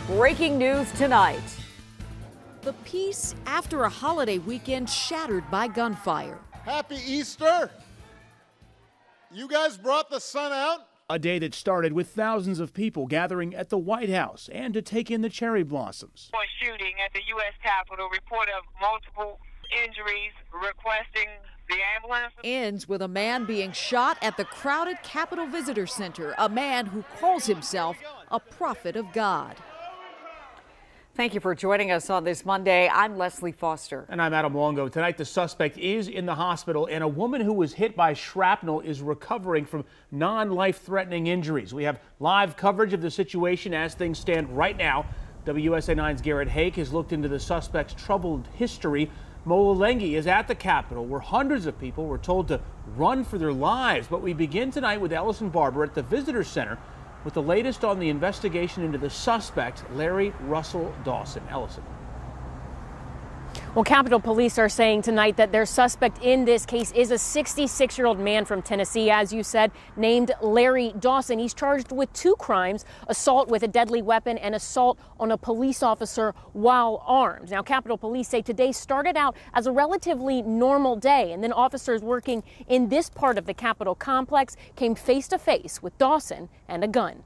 Breaking news tonight. The peace after a holiday weekend shattered by gunfire. Happy Easter! You guys brought the sun out? A day that started with thousands of people gathering at the White House and to take in the cherry blossoms. A shooting at the U.S. Capitol, report of multiple injuries, requesting the ambulance. Ends with a man being shot at the crowded Capitol Visitor Center, a man who calls himself a prophet of God. Thank you for joining us on this Monday. I'm Leslie Foster. And I'm Adam Longo. Tonight, the suspect is in the hospital, and a woman who was hit by shrapnel is recovering from non-life-threatening injuries. We have live coverage of the situation as things stand right now. WUSA 9's Garrett Haake has looked into the suspect's troubled history. Mola Lenghi is at the Capitol, where hundreds of people were told to run for their lives. But we begin tonight with Ellison Barber at the Visitor Center with the latest on the investigation into the suspect, Larry Dawson. Ellison. Well, Capitol Police are saying tonight that their suspect in this case is a 66-year-old man from Tennessee, as you said, named Larry Dawson. He's charged with 2 crimes, assault with a deadly weapon and assault on a police officer while armed. Now, Capitol Police say today started out as a relatively normal day, and then officers working in this part of the Capitol complex came face to face with Dawson and a gun.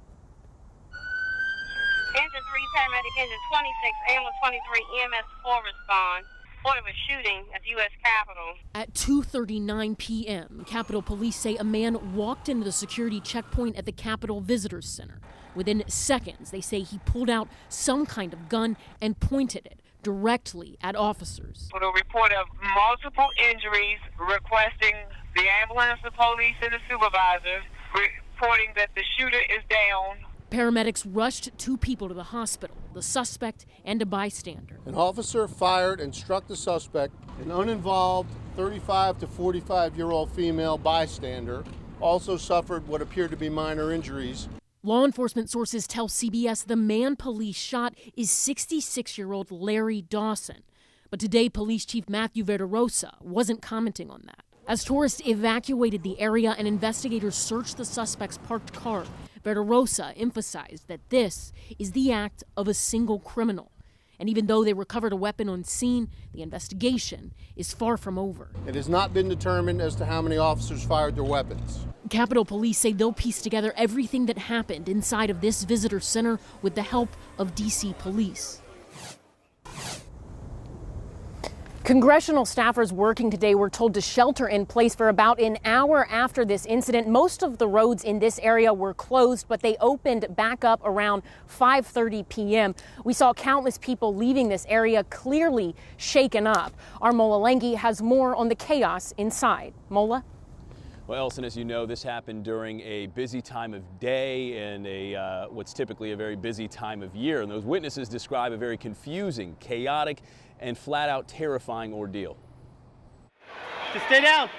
Engine 3, paramedic engine 26, ambulance 23, EMS 4 respond. Point of a shooting at the U.S. Capitol. At 2:39 p.m., Capitol Police say a man walked into the security checkpoint at the Capitol Visitor Center. Within seconds, they say he pulled out some kind of gun and pointed it directly at officers. With a report of multiple injuries, requesting the ambulance, the police, and the supervisors, reporting that the shooter is down. Paramedics rushed 2 people to the hospital, the suspect and a bystander. An officer fired and struck the suspect. An uninvolved 35 to 45-year-old female bystander also suffered what appeared to be minor injuries. Law enforcement sources tell CBS the man police shot is 66-year-old Larry Dawson. But today, Police Chief Matthew Verderosa wasn't commenting on that. As tourists evacuated the area and investigators searched the suspect's parked car, Verderosa emphasized that this is the act of a single criminal. And even though they recovered a weapon on scene, the investigation is far from over. It has not been determined as to how many officers fired their weapons. Capitol Police say they'll piece together everything that happened inside of this visitor center with the help of D.C. police. Congressional staffers working today were told to shelter in place for about an hour after this incident. Most of the roads in this area were closed, but they opened back up around 5:30 p.m. We saw countless people leaving this area clearly shaken up. Our Mola Lenghi has more on the chaos inside. Mola? Well, Ellison, as you know, this happened during a busy time of day and what's typically a very busy time of year. And those witnesses describe a very confusing, chaotic, and flat-out terrifying ordeal. Just stay down.